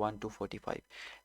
1 to 45.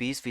20%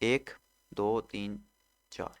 1 2 3 4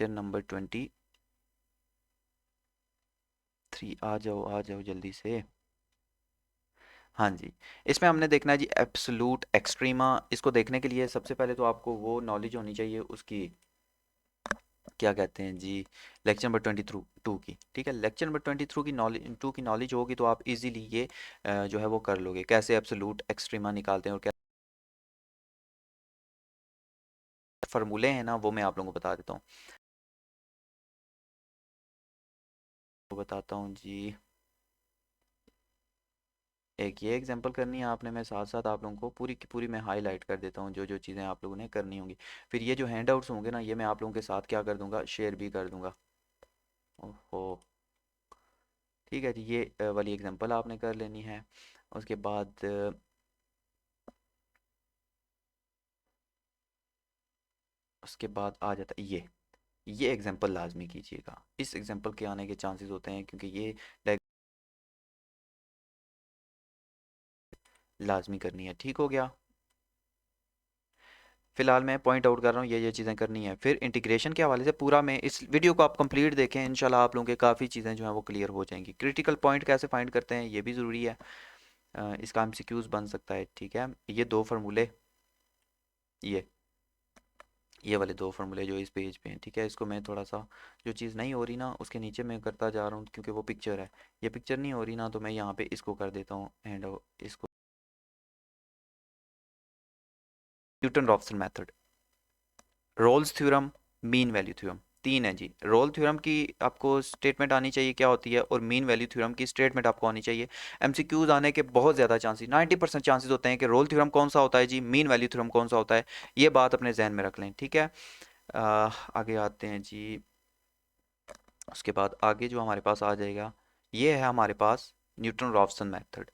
lecture number 23 आ जाओ जल्दी से। हाँ जी, इसमें हमने देखना है जी एब्सोलूट एक्सट्रीमा। इसको देखने के लिए सबसे पहले तो आपको वो नॉलेज होनी चाहिए उसकी, क्या कहते हैं जी, लेक्चर नंबर 22 की। ठीक है, लेक्चर नंबर 22 की नॉलेज होगी तो आप इजीली ये जो है वो कर लोगे, कैसे एब्सोलूट एक्सट्रीमा निकालते हैं और क्या फार्मूले हैं ना, वो मैं आप लोगों को बता देता हूँ। वो बताता हूँ जी। एक ये एग्जांपल करनी है आपने, मैं साथ साथ आप लोगों को पूरी की पूरी मैं हाईलाइट कर देता हूँ जो जो चीज़ें आप लोगों ने करनी होंगी। फिर ये जो हैंड आउट्स होंगे ना, ये मैं आप लोगों के साथ क्या कर दूंगा, शेयर भी कर दूंगा। ओहो, ठीक है जी, ये वाली एग्जांपल आपने कर लेनी है। उसके बाद आ जाता है ये एग्जांपल लाजमी कीजिएगा। इस एग्जांपल के आने के चांसेस होते हैं क्योंकि ये लाजमी करनी है। ठीक हो गया, फिलहाल मैं पॉइंट आउट कर रहा हूँ ये चीज़ें करनी है। फिर इंटीग्रेशन के हवाले से पूरा मैं इस वीडियो को आप कंप्लीट देखें, इंशाल्लाह आप लोगों के काफ़ी चीज़ें जो हैं वो क्लियर हो जाएंगी। क्रिटिकल पॉइंट कैसे फाइंड करते हैं ये भी ज़रूरी है, इसका एमसीक्यूज़ बन सकता है। ठीक है, ये दो फार्मूले, ये ये वाले दो फार्मूले जो इस पेज पे हैं, ठीक है, इसको मैं थोड़ा सा जो चीज़ नहीं हो रही ना उसके नीचे मैं करता जा रहा हूँ क्योंकि वो पिक्चर है। ये पिक्चर नहीं हो रही ना तो मैं यहाँ पे इसको कर देता हूँ एंड इसको Newton Raphson method, Rolle's theorem, mean value theorem, तीन है जी। रोल थ्योरम की आपको स्टेटमेंट आनी चाहिए क्या होती है, और मीन वैल्यू थ्योरम की स्टेटमेंट आपको आनी चाहिए। एमसीक्यूज आने के बहुत ज़्यादा चांसेस, 90% चांसेस होते हैं कि रोल थ्योरम कौन सा होता है जी, मीन वैल्यू थ्योरम कौन सा होता है, ये बात अपने जहन में रख लें। ठीक है, आगे आते हैं जी। उसके बाद आगे जो हमारे पास आ जाएगा, ये है हमारे पास न्यूटन रॉफ्सन मेथड।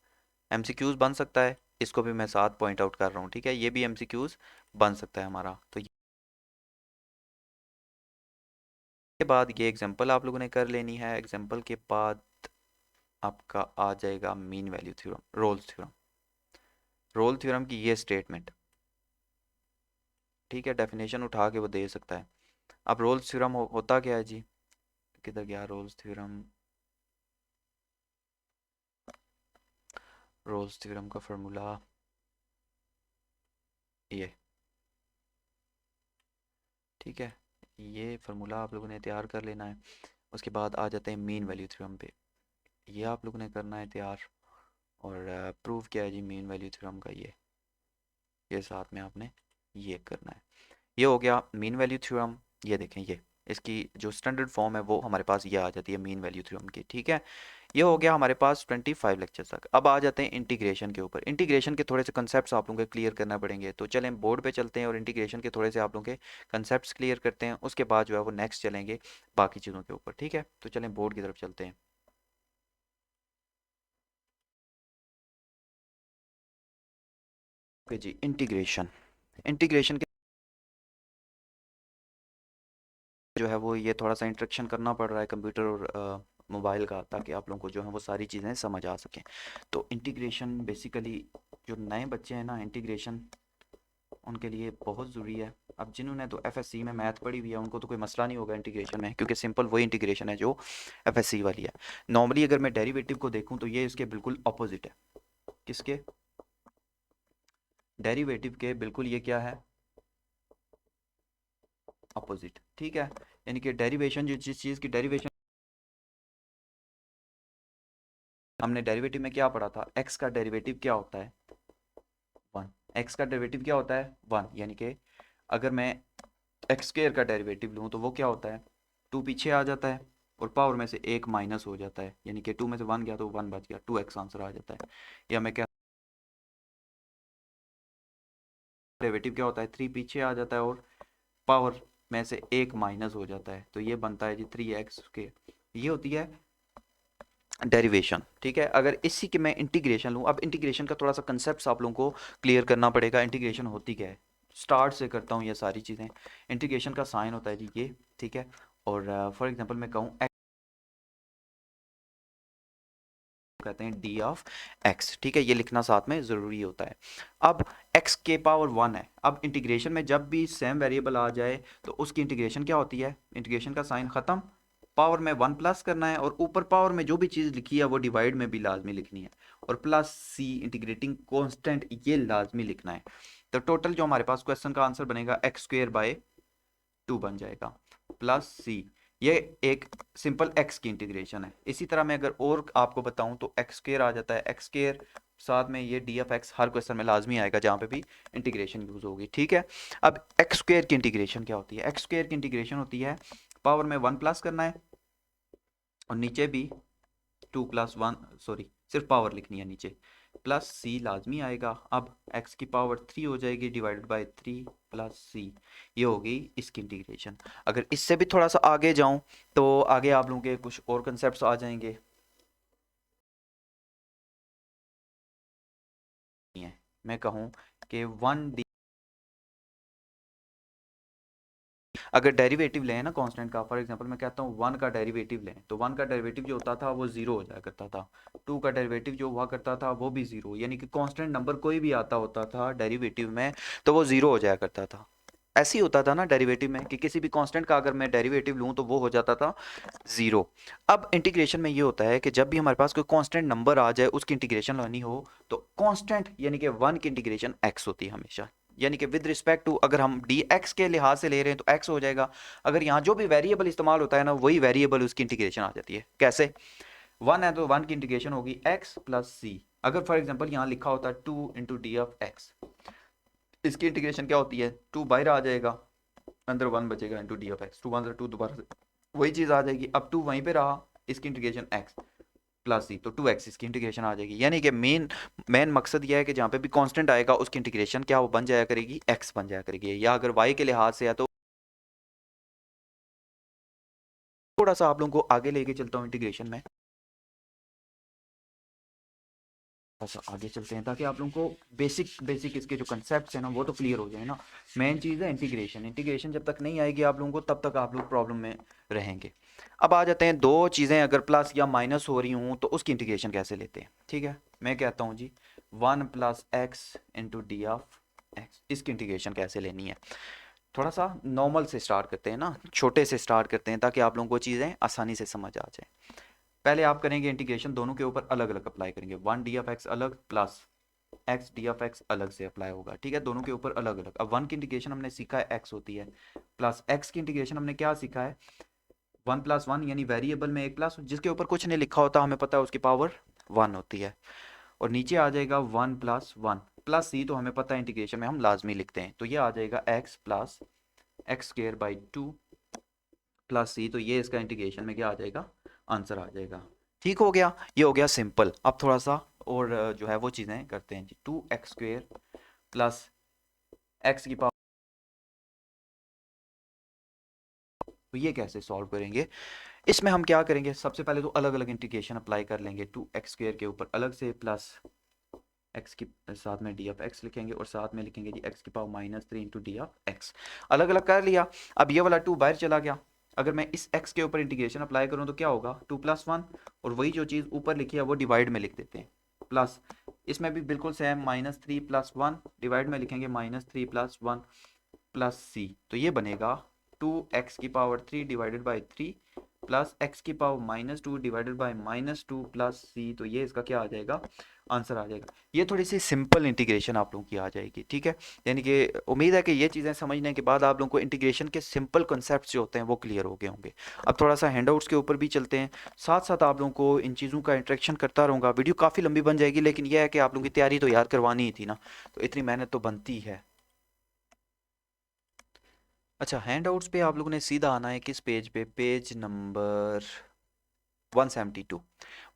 एमसीक्यूज बन सकता है, इसको भी मैं साथ पॉइंट आउट कर रहा हूँ। ठीक है, ये भी एमसीक्यूज बन सकता है हमारा। तो के बाद ये एग्जांपल आप लोगों ने कर लेनी है। एग्जांपल के बाद आपका आ जाएगा mean value theorem, Rolle's theorem, Rolle theorem की ये स्टेटमेंट। ठीक है, डेफिनेशन उठा के वो दे सकता है। अब रोल्स थ्योरम होता क्या है जी, किधर गया रोल्स थ्योरम, रोल्स थ्योरम का फार्मूला ये। ठीक है, ये फार्मूला आप लोगों ने तैयार कर लेना है। उसके बाद आ जाते हैं मीन वैल्यू थ्योरम पे, ये आप लोगों ने करना है तैयार। और प्रूफ क्या है जी मीन वैल्यू थ्योरम का, ये साथ में आपने ये करना है। ये हो गया मीन वैल्यू थ्योरम। ये देखें, ये इसकी जो स्टैंडर्ड फॉर्म है वो हमारे पास ये आ जाती है मीन वैल्यू थ्योरम की। ठीक है, ये हो गया हमारे पास 25 लेक्चर तक। अब आ जाते हैं इंटीग्रेशन के ऊपर। इंटीग्रेशन के थोड़े से कंसेप्ट्स आप लोगों को क्लियर करना पड़ेंगे, तो चलें बोर्ड पे चलते हैं और इंटीग्रेशन के थोड़े से आप लोगों के कंसेप्ट्स क्लियर करते हैं। उसके बाद जो है वो नेक्स्ट चलेंगे बाकी चीज़ों के ऊपर। ठीक है, तो चलें बोर्ड की तरफ चलते हैं। ओके जी, इंटीग्रेशन। इंटीग्रेशन के जो है वो ये थोड़ा सा इंट्रक्शन करना पड़ रहा है कंप्यूटर और मोबाइल का, ताकि आप लोगों को जो है वो सारी चीज़ें समझ आ सकें। तो इंटीग्रेशन बेसिकली जो नए बच्चे हैं ना, इंटीग्रेशन उनके लिए बहुत ज़रूरी है। अब जिन्होंने तो एफएससी में मैथ पढ़ी हुई है उनको तो कोई मसला नहीं होगा इंटीग्रेशन में, क्योंकि सिंपल वही इंटीग्रेशन है जो एफएससी वाली है। नॉर्मली अगर मैं डेरिवेटिव को देखूं तो ये इसके बिल्कुल अपोजिट है। किसके, डेरिवेटिव के बिल्कुल ये क्या है, अपोजिट। ठीक है, यानी कि डेरिवेशन, जो जिस चीज़ की डेरिवेशन, हमने डेरिवेटिव में क्या पढ़ा था, एक्स का डेरिवेटिव क्या होता है, वन। एक्स का डेरिवेटिव क्या होता है, वन। यानी कि अगर मैं एक्स स्क्र का डेरिवेटिव लूँ तो वो क्या होता है, टू पीछे आ जाता है और पावर में से एक माइनस हो जाता है, यानी कि टू में से वन गया तो वन बच गया, 2x आंसर आ जाता है। या मैं क्या, डेरिवेटिव क्या होता है, थ्री पीछे आ जाता है और पावर में से एक माइनस हो जाता है, तो ये बनता है जी 3x²। ये होती है डेरिवेशन। ठीक है, अगर इसी के मैं इंटीग्रेशन लूँ, अब इंटीग्रेशन का थोड़ा सा कंसेप्ट आप लोगों को क्लियर करना पड़ेगा। इंटीग्रेशन होती क्या है, स्टार्ट से करता हूँ ये सारी चीज़ें। इंटीग्रेशन का साइन होता है जी ये। ठीक है, और फॉर एग्जांपल मैं कहूँ कहते हैं डी ऑफ एक्स, ठीक है, ये लिखना साथ में ज़रूरी होता है। अब एक्स के पावर 1 है, अब इंटीग्रेशन में जब भी सेम वेरिएबल आ जाए तो उसकी इंटीग्रेशन क्या होती है, इंटीग्रेशन का साइन ख़त्म, पावर में 1 प्लस करना है और ऊपर पावर में जो भी चीज़ लिखी है वो डिवाइड में भी लाजमी लिखनी है, और प्लस सी इंटीग्रेटिंग कांस्टेंट ये लाजमी लिखना है। तो टोटल जो हमारे पास क्वेश्चन का आंसर बनेगा एक्स स्क्वेयर बाय 2 बन जाएगा, प्लस सी, ये एक सिंपल एक्स की इंटीग्रेशन है। इसी तरह मैं अगर और आपको बताऊं तो एक्स स्क्वेयर आ जाता है, एक्स स्क्वेयर साथ में ये डी एफ एक्स हर क्वेश्चन में लाजमी आएगा जहाँ पे भी इंटीग्रेशन यूज होगी, ठीक है। अब एक्स स्क्वेयर की इंटीग्रेशन क्या होती है, एक्स स्क्वेयर की इंटीग्रेशन होती है पावर में 1 प्लस करना है और नीचे भी 2 प्लस 1, सॉरी सिर्फ पावर लिखनी है नीचे, प्लस सी लाजमी आएगा। अब x की पावर 3 हो जाएगी डिवाइडेड बाय 3 प्लस सी, ये हो गई इसकी इंटीग्रेशन। अगर इससे भी थोड़ा सा आगे जाऊं तो आगे आप लोगों के कुछ और कंसेप्ट्स आ जाएंगे। मैं कहूँ कि 1D अगर डेरिवेटिव लें ना कांस्टेंट का, फॉर एग्जांपल मैं कहता हूँ 1 का डेरिवेटिव लें, तो 1 का डेरिवेटिव जो होता था वो 0 हो जाया करता था, 2 का डेरिवेटिव जो हुआ करता था वो भी 0, यानी कि कांस्टेंट नंबर कोई भी आता होता था डेरिवेटिव में तो वो 0 हो जाया करता था। ऐसे ही होता था ना डेरिवेटिव में कि किसी भी कांस्टेंट का अगर मैं डेरिवेटिव लूँ तो वो हो जाता था 0। अब इंटीग्रेशन में ये होता है कि जब भी हमारे पास कोई कांस्टेंट नंबर आ जाए उसकी इंटीग्रेशन लानी हो तो कांस्टेंट यानी कि 1 की इंटीग्रेशन x होती है हमेशा, यानी कि विद रिस्पेक्ट टू अगर हम डी एक्स के लिहाज से ले रहे हैं तो x हो जाएगा, अगर यहाँ जो भी वेरिएबल इस्तेमाल होता है ना वही वेरिएबल उसकी इंटीग्रेशन आ जाती है। कैसे, 1 है तो 1 की इंटीग्रेशन होगी x प्लस सी, अगर फॉर एग्जांपल यहाँ लिखा होता है 2 इंटू डी ऑफ एक्स, इसकी इंटीग्रेशन क्या होती है, 2 बाहर आ जाएगा, अंदर 1 बचेगा इंटू डी ऑफ एक्स, 2 1 2 दोबारा से वही चीज़ आ जाएगी, अब 2 वहीं पे रहा, इसकी इंटीग्रेशन x प्लस सी, तो 2x इसकी इंटीग्रेशन आ जाएगी। यानी कि मेन मकसद यह है कि जहाँ पे भी कांस्टेंट आएगा उसकी इंटीग्रेशन क्या वो बन जाया करेगी, x बन जाया करेगी, या अगर y के लिहाज से है तो थोड़ा सा आप लोगों को आगे लेके चलता हूँ इंटीग्रेशन में, आगे चलते हैं ताकि आप लोगों को बेसिक इसके जो कंसेप्ट हैं ना वो तो क्लियर हो जाए ना। मेन चीज़ है इंटीग्रेशन, इंटीग्रेशन जब तक नहीं आएगी आप लोगों को तब तक आप लोग प्रॉब्लम में रहेंगे। अब आ जाते हैं, दो चीज़ें अगर प्लस या माइनस हो रही हूँ तो उसकी इंटीग्रेशन कैसे लेते हैं, ठीक है। मैं कहता हूँ जी 1 plus x into D of x, इसकी इंटीग्रेशन कैसे लेनी है। थोड़ा सा नॉर्मल से स्टार्ट करते हैं ना, छोटे से स्टार्ट करते हैं ताकि आप लोगों को चीज़ें आसानी से समझ आ जाए। पहले आप करेंगे इंटीग्रेशन दोनों के ऊपर अलग अलग अप्लाई करेंगे, 1 डी ऑफ एक्स अलग plus x D of x अलग से अप्लाई होगा, ठीक है, दोनों के ऊपर अलग अलग। अब 1 की इंटीग्रेशन हमने सीखा है एक्स होती है, प्लस एक्स की इंटीग्रेशन हमने क्या सीखा है 1 प्लस 1, यानी वेरिएबल में एक प्लस जिसके ऊपर कुछ नहीं लिखा होता हमें पता है उसकी पावर 1 होती है, और नीचे आ जाएगा 1 प्लस 1 प्लस सी, तो हमें पता है इंटीग्रेशन में हम लाजमी लिखते हैं, तो ये आ जाएगा X plus X square by 2 plus C, तो ये इसका इंटीग्रेशन में क्या आ जाएगा, आंसर आ जाएगा। ठीक हो गया, ये हो गया सिंपल। अब थोड़ा सा और जो है वो चीज़ें करते हैं जी, 2x स्क्वेयर प्लस एक्स की पावर, तो ये कैसे सॉल्व करेंगे, इसमें हम क्या करेंगे, सबसे पहले तो अलग अलग इंटीग्रेशन अप्लाई कर लेंगे, 2x स्क्वेयर के ऊपर अलग से प्लस एक्स की साथ में डी ऑफ एक्स लिखेंगे और साथ में लिखेंगे जी एक्स की power -3 into D of x, अलग अलग कर लिया। अब ये वाला 2 बाहर चला गया, अगर मैं इस x के ऊपर इंटीग्रेशन अप्लाई करूँ तो क्या होगा 2 प्लस 1, और वही जो चीज़ ऊपर लिखी है वो डिवाइड में लिख देते हैं, प्लस इसमें भी बिल्कुल सेम -3 प्लस 1 डिवाइड में लिखेंगे -3 प्लस 1 प्लस सी, तो ये बनेगा 2x की power 3 divided by 3 plus x की power -2 divided by -2 plus C, तो ये इसका क्या आ जाएगा, आंसर आ जाएगा। ये थोड़ी सी सिंपल इंटीग्रेशन आप लोगों की आ जाएगी, ठीक है, यानी कि उम्मीद है कि ये चीज़ें समझने के बाद आप लोगों को इंटीग्रेशन के सिंपल कॉन्सेप्ट्स जो होते हैं वो क्लियर हो गए होंगे। अब थोड़ा सा हैंडआउट्स के ऊपर भी चलते हैं, साथ साथ आप लोगों को इन चीज़ों का इंटरेक्शन करता रहूँगा। वीडियो काफ़ी लंबी बन जाएगी लेकिन यह है कि आप लोगों की तैयारी तो याद करवानी ही थी ना, तो इतनी मेहनत तो बनती है। अच्छा, हैंडआउट्स पे आप लोगों ने सीधा आना है किस पेज पे, पेज नंबर 172।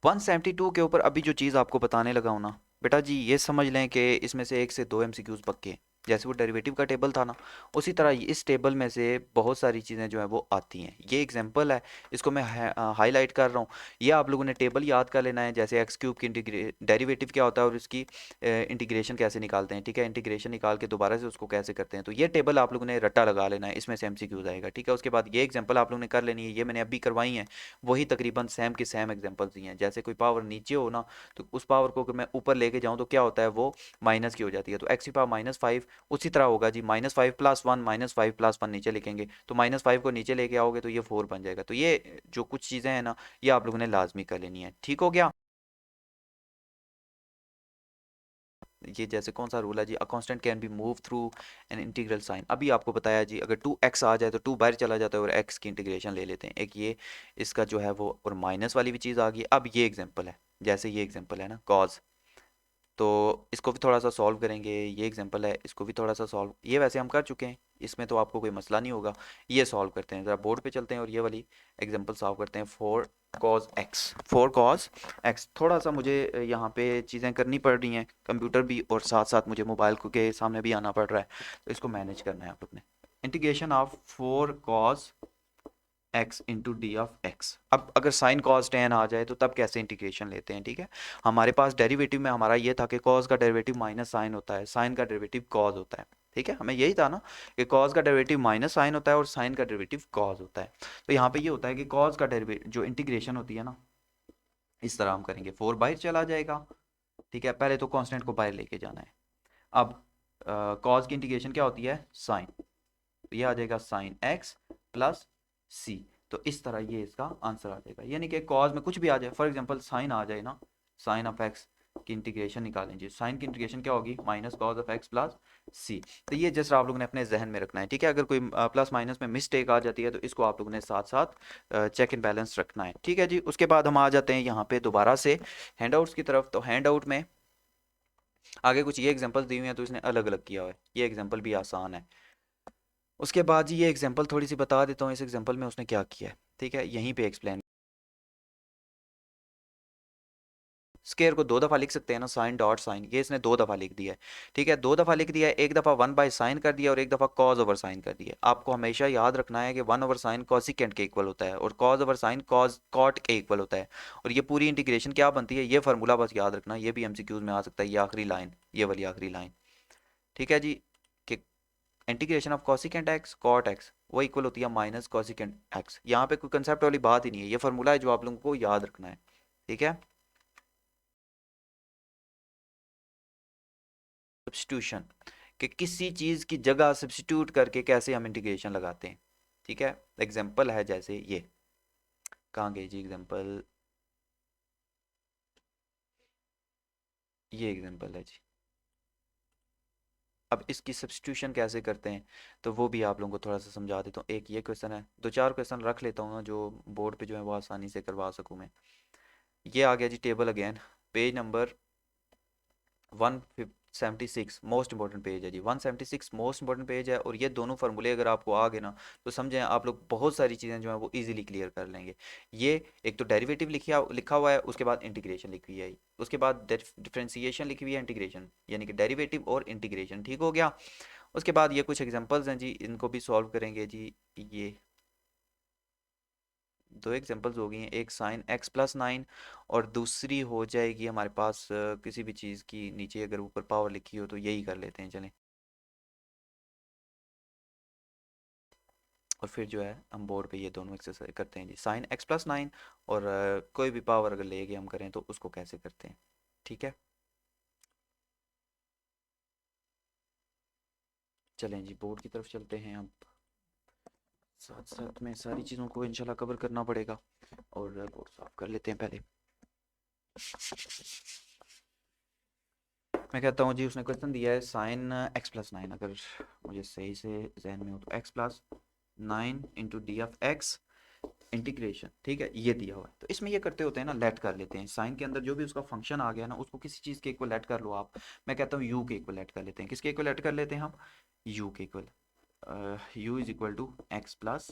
172 के ऊपर अभी जो चीज़ आपको बताने लगा हूँ ना बेटा जी, ये समझ लें कि इसमें से 1 से 2 MCQs पक्के हैं, जैसे वो डेरिवेटिव का टेबल था ना, उसी तरह इस टेबल में से बहुत सारी चीज़ें जो हैं वो आती हैं। ये एग्जांपल है, इसको मैं हाईलाइट कर रहा हूँ। ये आप लोगों ने टेबल याद कर लेना है, जैसे एक्स क्यूब की डेरिवेटिव क्या होता है और इसकी इंटीग्रेशन कैसे निकालते हैं, ठीक है, इंटीग्रेशन निकाल के दोबारा से उसको कैसे करते हैं। तो ये टेबल आप लोगों ने रट्टा लगा लेना है, इसमें से एमसीक्यूज आएगा, ठीक है। उसके बाद ये एग्जाम्पल आप लोगों ने कर लेनी है, ये मैंने अभी करवाई है, वही तकरीबन सेम के सेम एग्जाम्पल्स ही हैं। जैसे कोई पावर नीचे हो ना, तो उस पावर को अगर मैं ऊपर लेके जाऊँ तो क्या होता है, वो माइनस की हो जाती है। तो एक्स की पावर -5 उसी तरह होगा जी, -5 + 1 -5 + 1 नीचे लिखेंगे, तो -5 को नीचे लेके आओगे तो ये 4 बन जाएगा। तो ये जो कुछ चीज़ें हैं ना, ये आप लोगों ने लाजमी कर लेनी है, ठीक हो गया। ये जैसे कौन सा रूल है जी, a constant can be move through an integral sign. अभी आपको बताया जी, अगर 2x आ जाए तो 2 बाहर चला जाता है और x की इंटीग्रेशन ले लेते हैं। एक ये इसका जो है वो, और माइनस वाली भी चीज़ आ गई। अब ये एग्जांपल है, जैसे ये एग्जांपल है ना कॉज, तो इसको भी थोड़ा सा सॉल्व करेंगे। ये एग्जांपल है, इसको भी थोड़ा सा सॉल्व, ये वैसे हम कर चुके हैं, इसमें तो आपको कोई मसला नहीं होगा। ये सॉल्व करते हैं, ज़रा बोर्ड पे चलते हैं और ये वाली एग्जांपल सॉल्व करते हैं। 4 cos x थोड़ा सा मुझे यहाँ पे चीज़ें करनी पड़ रही हैं, कंप्यूटर भी और साथ साथ मुझे मोबाइल के सामने भी आना पड़ रहा है, तो इसको मैनेज करना है आप लोग ने। Integration of 4 cos x into D of x. अब अगर साइन कॉस टेन आ जाए तो तब कैसे इंटीग्रेशन लेते हैं, ठीक है। हमारे पास डेरिवेटिव में हमारा ये था कि कॉस का डेरिवेटिव माइनस साइन होता है, साइन का डेरिवेटिव कॉस होता है, ठीक है। हमें यही था ना कि कॉस का डेरिवेटिव माइनस साइन होता है और साइन का डेरिवेटिव कॉस होता है। तो यहाँ पे ये होता है कि कॉस का डेरिवेटिव जो इंटीग्रेशन होती है ना, इस तरह हम करेंगे, 4 बाहर चला जाएगा, ठीक है। पहले तो कांस्टेंट को बाहर लेके जाना है। अब कॉस की इंटीग्रेशन क्या होती है, साइन, तो ये आ जाएगा साइन एक्स प्लस सी। तो इस तरह ये इसका आंसर आ जाएगा, यानी कि कॉज में कुछ भी आ जाए, फॉर एग्जांपल साइन आ जाए ना, साइन ऑफ एक्स की इंटीग्रेशन निकालें जी, साइन की इंटीग्रेशन क्या होगी, minus cos of X plus C. तो ये जस्ट आप लोगों ने अपने जहन में रखना है, ठीक है। अगर कोई प्लस माइनस में मिस्टेक आ जाती है तो इसको आप लोगों ने साथ साथ चेक एंड बैलेंस रखना है, ठीक है जी। उसके बाद हम आ जाते हैं यहाँ पे दोबारा से हैंड आउट्स की तरफ। तो हैंड आउट में आगे कुछ ये एग्जाम्पल्स दी हुई हैं, तो इसने अलग अलग किया हुआ है, ये एग्जाम्पल भी आसान है। उसके बाद जी ये एग्जांपल थोड़ी सी बता देता हूँ, इस एग्जांपल में उसने क्या किया है, ठीक है, यहीं पे एक्सप्लेन। स्केयर को 2 दफ़ा लिख सकते हैं ना, साइन डॉट साइन, ये इसने 2 दफ़ा लिख दिया है, ठीक है। 2 दफ़ा लिख दिया है, एक दफ़ा 1/sin कर दिया और एक दफ़ा कॉज ओवर साइन कर दिया। आपको हमेशा याद रखना है कि 1/sin कॉसिकेंट के इक्वल होता है और cos over sin cos cot के इक्वल होता है। और ये पूरी इंटीग्रेशन क्या बनती है, ये फार्मूला बस याद रखना, ये भी एमसीक्यूज में आ सकता है, ये आखिरी लाइन, ये वाली आखिरी लाइन, ठीक है जी। कि integration of cosecant x cot x वो इक्वल होती है माइनस कॉसिकेंट एक्स। यहाँ पे कोई कंसेप्ट वाली बात ही नहीं है, ये फार्मूला है जो आप लोगों को याद रखना है, ठीक है। सब्स्टिट्यूशन, कि किसी चीज़ की जगह सब्स्टिट्यूट करके कैसे हम इंटीग्रेशन लगाते हैं, ठीक है। एग्जांपल है जैसे ये, कहाँ गई जी एग्जांपल, ये एग्जांपल है जी। अब इसकी सब्स्टिट्यूशन कैसे करते हैं, तो वो भी आप लोगों को थोड़ा सा समझा देता हूँ। एक ये क्वेश्चन है, 2-4 क्वेश्चन रख लेता हूँ ना जो बोर्ड पे जो है वो आसानी से करवा सकूँ मैं। ये आ गया जी table again, page number 176 most important page है जी, 176 मोस्ट इंपॉर्टेंट पेज है। और ये दोनों फार्मूले अगर आपको आ गए ना, तो समझें आप लोग बहुत सारी चीज़ें जो है वो इजीली क्लियर कर लेंगे। ये एक तो डेरिवेटिव लिखा लिखा हुआ है, उसके बाद इंटीग्रेशन लिखी हुई है, उसके बाद डिफ्रेंसिएशन लिखी हुई है, इंटीग्रेशन यानी कि डेरिवेटिव और इंटीग्रेशन, ठीक हो गया। उसके बाद ये कुछ एग्जांपल्स हैं जी, इनको भी सॉल्व करेंगे जी। ये 2 एग्जांपल्स हो गई हैं, एक साइन एक्स प्लस 9 और दूसरी हो जाएगी हमारे पास किसी भी चीज़ की नीचे अगर ऊपर पावर लिखी हो तो यही कर लेते हैं चलें। और फिर जो है हम बोर्ड पे ये दोनों एक्सरसाइज करते हैं जी, साइन एक्स प्लस 9 और कोई भी पावर अगर लेके हम करें तो उसको कैसे करते हैं, ठीक है। चलें जी बोर्ड की तरफ चलते हैं। अब साथ साथ में सारी चीज़ों को इंशाल्लाह कवर करना पड़ेगा, और बोर्ड साफ कर लेते हैं पहले। मैं कहता हूँ जी, उसने क्वेश्चन दिया है साइन एक्स प्लस 9, अगर मुझे सही से जहन में हो तो x plus 9 into D of x integration, ठीक है, ये दिया हुआ है। तो इसमें ये करते होते हैं ना, लेट कर लेते हैं, साइन के अंदर जो भी उसका फंक्शन आ गया ना, उसको किसी चीज़ के इक्वल लेट कर लो आप। मैं कहता हूँ यू के इक्वल लेट कर लेते हैं, किसके इक्वल लेट कर लेते हैं हम, यू के equal, u is equal to x plus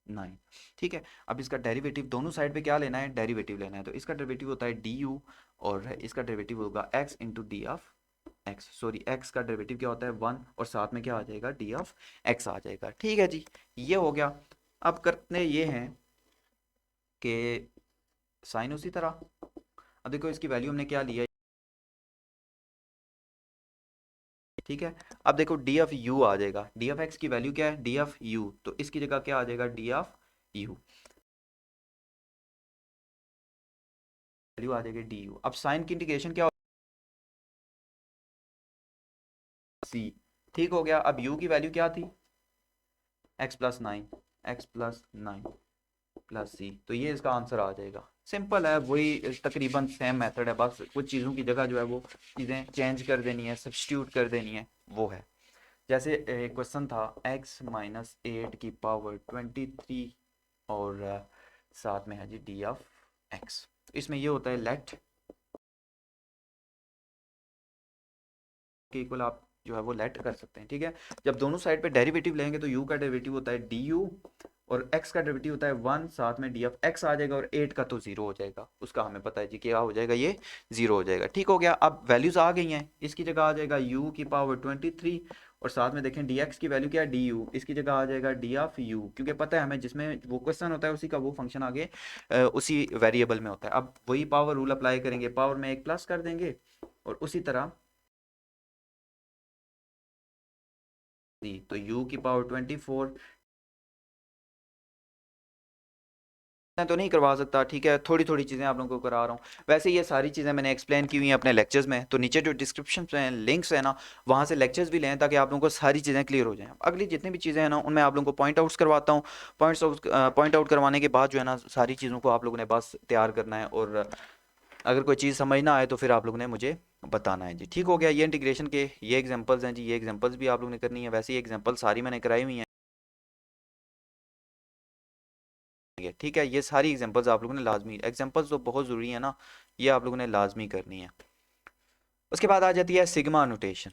9, ठीक है। अब इसका डेरिवेटिव दोनों साइड पे क्या लेना है, डेरिवेटिव लेना है। तो इसका डेरिवेटिव होता है डी यू और इसका डेरिवेटिव होगा x into D of x, sorry x का डेरिवेटिव क्या होता है 1, और साथ में क्या आ जाएगा डी ऑफ एक्स आ जाएगा। ठीक है जी, ये हो गया। अब करते ये हैं कि साइन उसी तरह, अब देखो इसकी वैल्यू हमने क्या लिया है, ठीक है। अब देखो डी ऑफ यू आ जाएगा, डी ऑफ एक्स की वैल्यू क्या है डी ऑफ यू, तो इसकी जगह क्या आ जाएगा डी ऑफ यू, वैल्यू आ जाएगी डी यू। अब साइन की इंटीग्रेशन क्या, सी, ठीक हो गया। अब u की वैल्यू क्या थी x+9, x+9 प्लस सी, तो ये इसका आंसर आ जाएगा। सिंपल है, वही तकरीबन सेम मेथड है, बस कुछ चीज़ों की जगह जो है वो चीज़ें चेंज कर देनी है, सब्स्टिट्यूट कर देनी है, वो है। जैसे एक क्वेश्चन था x-8 की पावर 23 और साथ में है जी डी ऑफ एक्स, इसमें ये होता है लेट के इक्वल आप जो है वो लेट कर सकते हैं, ठीक है। जब दोनों साइड पे डेरिवेटिव लेंगे तो u का डेरिवेटिव होता है डी यू, और x का डेरिवेटिव होता है 1, साथ में डी ऑफ x आ जाएगा, और 8 का तो 0 हो जाएगा, उसका हमें पता है जी क्या हो जाएगा, ये 0 हो जाएगा। ठीक हो गया। अब वैल्यूज आ गई हैं, इसकी जगह आ जाएगा u⁻23, और साथ में देखें dx की वैल्यू क्या है डी यू, इसकी जगह आ जाएगा डी ऑफ यू, क्योंकि पता है हमें जिसमें वो क्वेश्चन होता है उसी का वो फंक्शन आगे उसी वेरिएबल में होता है। अब वही पावर रूल अप्लाई करेंगे, पावर में एक प्लस कर देंगे, और उसी तरह तो u⁻24 मैं तो नहीं करवा सकता, ठीक है, थोड़ी थोड़ी चीज़ें आप लोगों को करा रहा हूँ। वैसे ये सारी चीज़ें मैंने एक्सप्लेन की हुई हैं अपने लेक्चर्स में, तो नीचे जो डिस्क्रिप्शन में लिंक्स है ना, वहाँ से लेक्चर्स भी लें ताकि आप लोगों को सारी चीज़ें क्लियर हो जाएं। अगली जितनी भी चीज़ें हैं ना उनमें आप लोगों को पॉइंट आउट्स करवाता हूँ, पॉइंट आउट करवाने के बाद जो है ना सारी चीज़ों को आप लोगों ने बस तैयार करना है, और अगर कोई चीज़ समझ ना आए तो फिर आप लोगों ने मुझे बताना है जी। ठीक हो गया। ये इंटीग्रेशन के ये एग्जाम्पल्स हैं जी, ये एग्जाम्पल्स भी आप लोगों ने करनी है, वैसे ही एग्जाम्पल सारी मैंने कराई हुई हैं, ठीक है। ये सारी एग्जांपल्स आप लोगों ने लाजमी, एग्जांपल्स तो बहुत ज़रूरी है ना, ये आप लोगों ने लाजमी करनी है। उसके बाद आ जाती है सिग्मा नोटेशन।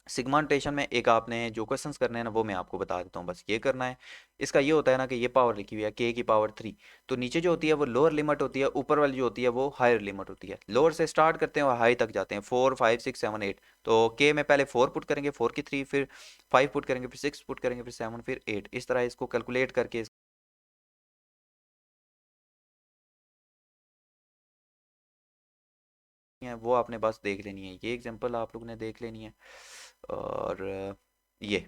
सिग्मा नोटेशन में एक आपने जो क्वेश्चंस करने हैं ना वो मैं आपको बता देता हूँ, बस ये करना है। इसका ये होता है ना कि ये पावर लिखी हुई है k⁻3, तो नीचे जो होती है वो लोअर लिमिट होती है, ऊपर वाली जो होती है वो हायर लिमिट होती है। लोअर से स्टार्ट करते हैं और हाई तक जाते हैं, 4 5 6 7 8, तो k में पहले 4 पुट करेंगे, 4 की 3, फिर 5 पुट करेंगे, फिर 6 पुट करेंगे, फिर 7, फिर 8, इस तरह इसको कैलकुलेट करके है वो आपने बस देख लेनी है। ये एग्जांपल आप लोगों ने देख लेनी है, और ये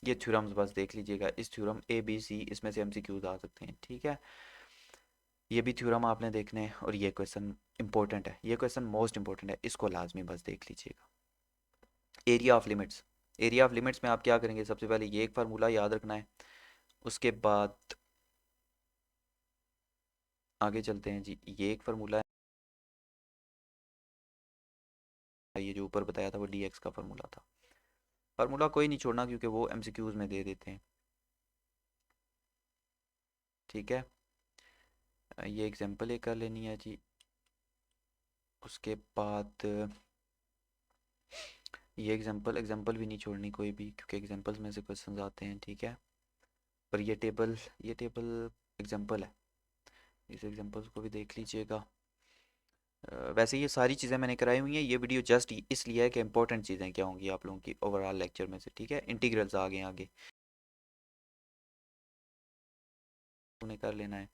ये थ्योरम्स बस देख लीजिएगा। इस थ्योरम ए बी सी इसमें से एमसीक्यूज आ सकते हैं, ठीक है। ये भी थ्योरम आपने देखने हैं, और ये क्वेश्चन इंपॉर्टेंट है, ये क्वेश्चन मोस्ट इंपॉर्टेंट है, इसको लाजमी बस देख लीजिएगा। Area of limits, area of limits में आप क्या करेंगे, सबसे पहले ये एक फार्मूला याद रखना है। उसके बाद आगे चलते हैं जी, ये एक फार्मूला है, ये जो ऊपर बताया था वो डी एक्स का फार्मूला था। फार्मूला कोई नहीं छोड़ना क्योंकि वो एमसीक्यूज में दे देते हैं, ठीक है। ये एग्जांपल एक कर लेनी है जी। उसके बाद ये एग्जांपल, एग्जांपल भी नहीं छोड़नी कोई भी, क्योंकि एग्जांपल्स में से क्वेश्चंस आते हैं, ठीक है। पर ये टेबल एग्जांपल है, इस एग्जांपल्स को भी देख लीजिएगा। वैसे ये सारी चीज़ें मैंने कराई हुई हैं, ये वीडियो जस्ट इसलिए है कि इंपॉर्टेंट चीज़ें क्या होंगी आप लोगों की ओवरऑल लेक्चर में से, ठीक है। इंटीग्रल्स आगे आगे उन्हें कर लेना है।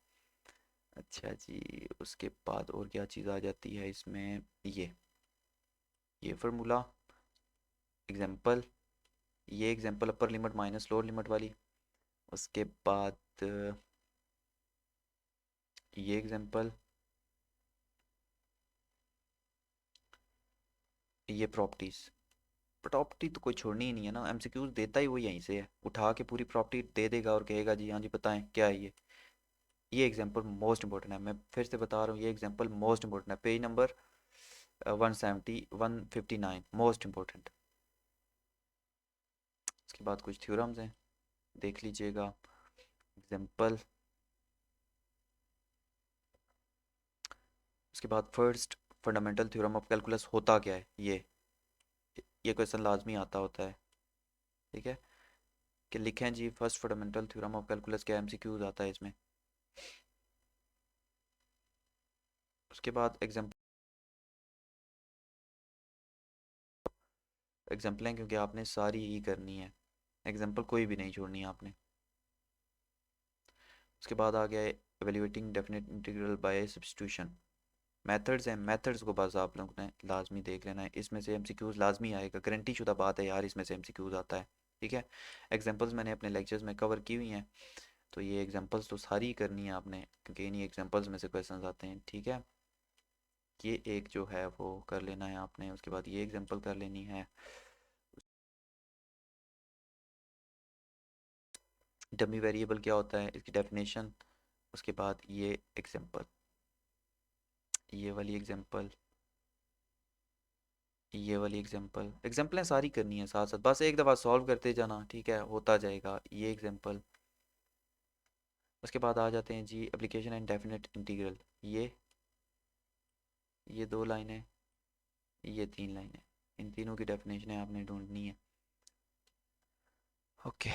अच्छा जी, उसके बाद और क्या चीज़ आ जाती है इसमें, ये फार्मूला, एग्जांपल, ये example upper limit minus lower limit वाली। उसके बाद ये एग्जांपल, ये प्रॉपर्टीज़। प्रॉपर्टी तो कोई छोड़नी ही नहीं है ना, एमसीक्यूज देता ही वो यहीं से है, उठा के पूरी प्रॉपर्टी दे देगा और कहेगा जी हाँ जी बताएं क्या है ये एग्जांपल मोस्ट इंपॉर्टेंट है, मैं फिर से बता रहा हूँ, ये एग्जांपल मोस्ट इंपॉर्टेंट है, पेज नंबर 159 मोस्ट इंपॉर्टेंट। उसके बाद कुछ थ्योरम्स हैं, देख लीजिएगा। एग्जांपल, उसके बाद first fundamental theorem of calculus होता क्या है, ये क्वेश्चन लाजमी आता होता है, ठीक है। कि लिखें जी first fundamental theorem of calculus, क्या एमसीक्यूज आता है इसमें। उसके बाद एग्जांपल एग्जाम्पल हैं, क्योंकि आपने सारी ही करनी है, एग्जाम्पल कोई भी नहीं छोड़नी है आपने। उसके बाद आ गया है evaluating definite integral by substitution. Methods हैं, मेथड्स को बस आप लोगों ने लाजमी देख लेना है, इसमें से एमसीक्यूज लाजमी आएगा, गारंटी शुदा बात है यार, इसमें से एमसीक्यूज आता है। ठीक है, एग्जांपल्स मैंने अपने लेक्चर्स में कवर की हुई हैं, तो ये एग्जांपल्स तो सारी करनी है आपने, क्योंकि इन्हीं एग्जांपल्स में से क्वेश्चंस आते हैं। ठीक है, ये एक जो है वो कर लेना है आपने, उसके बाद ये एग्जांपल कर लेनी है, डमी वेरिएबल क्या होता है, इसकी डेफिनेशन, उसके बाद ये एग्जांपल, ये वाली एग्जांपल, ये वाली एग्जांपल, एग्जांपलें सारी करनी है साथ साथ, बस एक दफ़ा सॉल्व करते जाना, ठीक है, होता जाएगा। ये एग्जांपल, उसके बाद आ जाते हैं जी एप्लीकेशन एंड डेफिनेट इंटीग्रल, ये 2 लाइनें, ये 3 लाइनें, इन तीनों की डेफिनेशन आपने ढूंढनी है। ओके,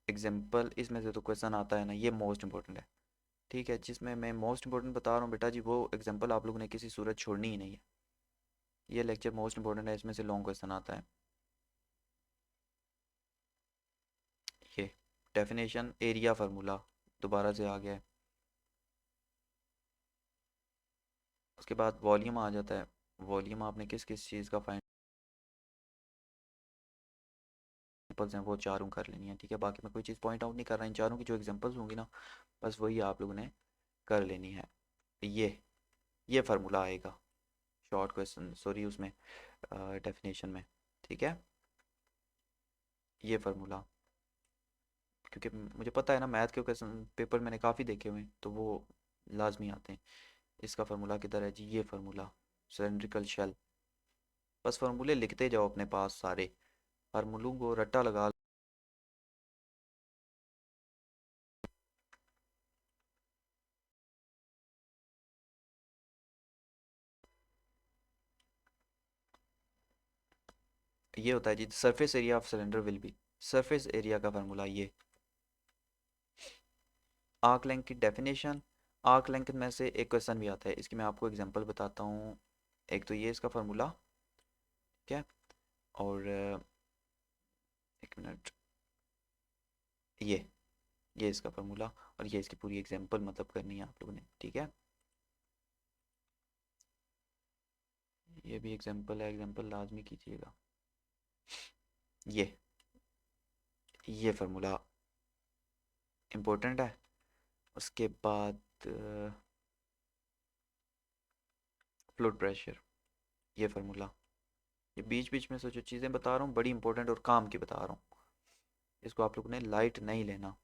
एग्जांपल इसमें से तो क्वेश्चन आता है ना, ये मोस्ट इंपॉर्टेंट है। ठीक है, जिसमें मैं मोस्ट इंपॉर्टेंट बता रहा हूँ बेटा जी, वो एग्जांपल आप लोगों ने किसी सूरत छोड़नी ही नहीं है, ये लेक्चर मोस्ट इंपॉर्टेंट है, इसमें से लॉन्ग क्वेश्चन आता है। ये डेफिनेशन एरिया फार्मूला दोबारा से आ गया है, उसके बाद वॉल्यूम आ जाता है, वॉल्यूम आपने किस किस चीज़ का फाइंड एग्जांपल्स हैं वो चारों कर लेनी है। ठीक है, बाकी मैं कोई चीज़ पॉइंट आउट नहीं कर रहा, इन चारों की जो एग्जांपल्स होंगी ना, बस वही आप लोगों ने कर लेनी है। ये फार्मूला आएगा शॉर्ट क्वेश्चन, सॉरी उसमें डेफिनेशन में। ठीक है, ये फार्मूला, क्योंकि मुझे पता है ना मैथ के क्वेश्चन पेपर मैंने काफ़ी देखे हुए हैं, तो वो लाजमी आते हैं। इसका फार्मूला किधर है जी, ये फार्मूला, सिलेंड्रिकल शेल, बस फार्मूले लिखते जाओ अपने पास सारे, फार्मूलों को रट्टा लगा। ये होता है जी surface area of cylinder will be, surface area का फार्मूला ये। आर्क लेंथ की डेफिनेशन, आर्क लेंथ में से एक क्वेश्चन भी आता है, इसकी मैं आपको एग्जांपल बताता हूँ। एक तो ये इसका फार्मूला, ठीक है, और एक मिनट, ये इसका फार्मूला, और ये इसकी पूरी एग्जांपल मतलब करनी है आप लोगों ने। ठीक है, ये भी एग्जांपल है, एग्जांपल लाजमी कीजिएगा। ये फार्मूला इम्पोर्टेंट है। उसके बाद फ्लूइड प्रेशर, ये फार्मूला, ये बीच बीच में से जो चीज़ें बता रहा हूँ बड़ी इंपॉर्टेंट और काम की बता रहा हूँ, इसको आप लोगों ने लाइट नहीं लेना।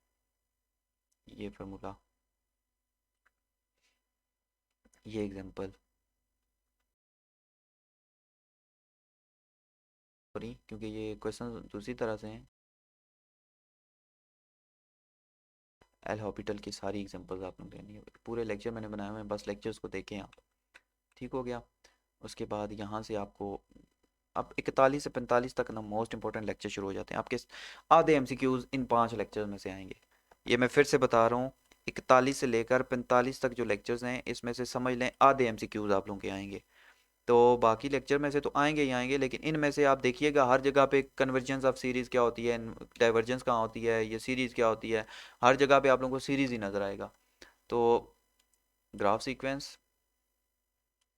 ये फार्मूला, ये एग्जांपल, सॉरी क्योंकि ये क्वेश्चन दूसरी तरह से हैं, एल हॉपिटल की सारी एग्जांपल्स आप लोग लेनी है, पूरे लेक्चर मैंने बनाए हुए हैं, बस लेक्चर्स को देखें आप। ठीक हो गया, उसके बाद यहाँ से आपको अब 41 से 45 तक ना मोस्ट इंपॉर्टेंट लेक्चर शुरू हो जाते हैं आपके, आधे एमसीक्यूज इन 5 लेक्चर में से आएंगे। ये मैं फिर से बता रहा हूँ, 41 से लेकर 45 तक जो लेक्चर्स हैं इसमें से समझ लें आधे एमसीक्यूज आप लोगों के आएंगे, तो बाकी लेक्चर में से तो आएंगे ही आएंगे, लेकिन इनमें से आप देखिएगा हर जगह पे कन्वर्जेंस ऑफ सीरीज़ क्या होती है, डाइवर्जेंस कहाँ होती है, ये सीरीज़ क्या होती है, हर जगह पे आप लोगों को सीरीज़ ही नज़र आएगा। तो ग्राफ सीक्वेंस,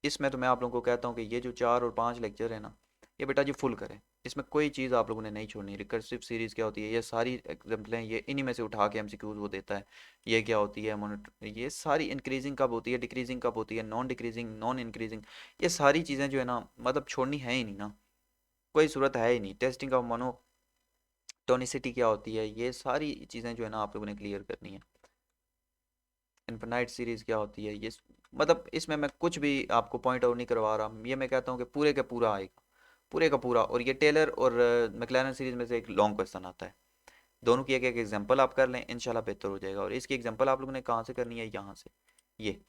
इसमें तो मैं आप लोगों को कहता हूँ कि ये जो 4 और 5 लेक्चर है ना, ये बेटा जी फुल करें, इसमें कोई चीज़ आप लोगों ने नहीं छोड़नी। रिकर्सिव सीरीज़ क्या होती है, ये सारी एग्जाम्पलें ये इन्हीं में से उठा के एमसीक्यूज वो देता है। ये क्या होती है मोनोट, ये सारी इंक्रीजिंग कब होती है, डिक्रीजिंग कब होती है, नॉन डिक्रीजिंग, नॉन इंक्रीजिंग, ये सारी चीज़ें जो है ना मतलब छोड़नी है ही नहीं ना, कोई सूरत है ही नहीं। टेस्टिंग ऑफ मोनोटोनिसिटी क्या होती है, ये सारी चीज़ें जो है ना आप लोगों ने क्लियर करनी है। इन्फिनाइट सीरीज़ क्या होती है, ये मतलब इसमें मैं कुछ भी आपको पॉइंट आउट नहीं करवा रहा, ये मैं कहता हूँ कि पूरे का पूरा आएगा, पूरे का पूरा। और ये टेलर और मैक्लैरन सीरीज़ में से एक लॉन्ग क्वेश्चन आता है, दोनों की एक एक एग्जांपल आप कर लें इंशाल्लाह बेहतर हो जाएगा। और इसकी एग्जांपल आप लोगों ने कहाँ से करनी है, यहाँ से, ये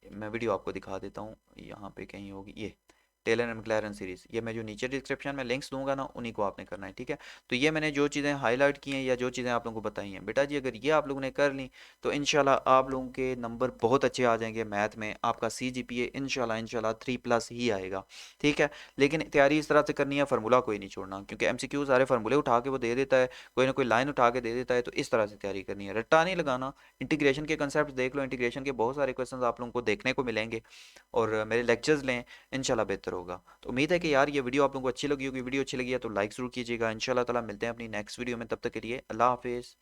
मैं वीडियो आपको दिखा देता हूँ, यहाँ पे कहीं होगी, टेलर एंड मैक्लैरन सीरीज़, ये मैं जो नीचे डिस्क्रिप्शन में लिंक्स दूंगा ना, उन्हीं को आपने करना है, ठीक है। तो ये मैंने जो चीज़ें हाईलाइट की हैं या जो चीज़ें आप लोगों को बताई हैं बेटा जी, अगर ये आप लोगों ने कर ली तो इंशाल्लाह आप लोगों के नंबर बहुत अच्छे आ जाएंगे मैथ में, आपका CGPA इंशाल्लाह इंशाल्लाह 3+ ही आएगा, ठीक है। लेकिन तैयारी इस तरह से करनी है, फार्मूला कोई नहीं छोड़ना, क्योंकि MCQ सारे फार्मूले उठा के वो दे देता है, कोई ना कोई लाइन उठा के दे देता है, तो इस तरह से तैयारी करनी है, रट्टा नहीं लगाना। इंटीग्रेशन के कंसेप्ट देख लो, इंटीग्रेशन के बहुत सारे क्वेश्चन आप लोगों को देखने को मिलेंगे, और मेरे लेक्चर्स लें, इंशाल्लाह बेहतर होगा। तो उम्मीद है कि यार ये वीडियो आप लोगों को अच्छी लगी होगी, वीडियो अच्छी लगी है तो लाइक ज़रूर कीजिएगा। इंशाल्लाह ताला मिलते हैं अपनी नेक्स्ट वीडियो में, तब तक के लिए अल्लाह हाफिज़।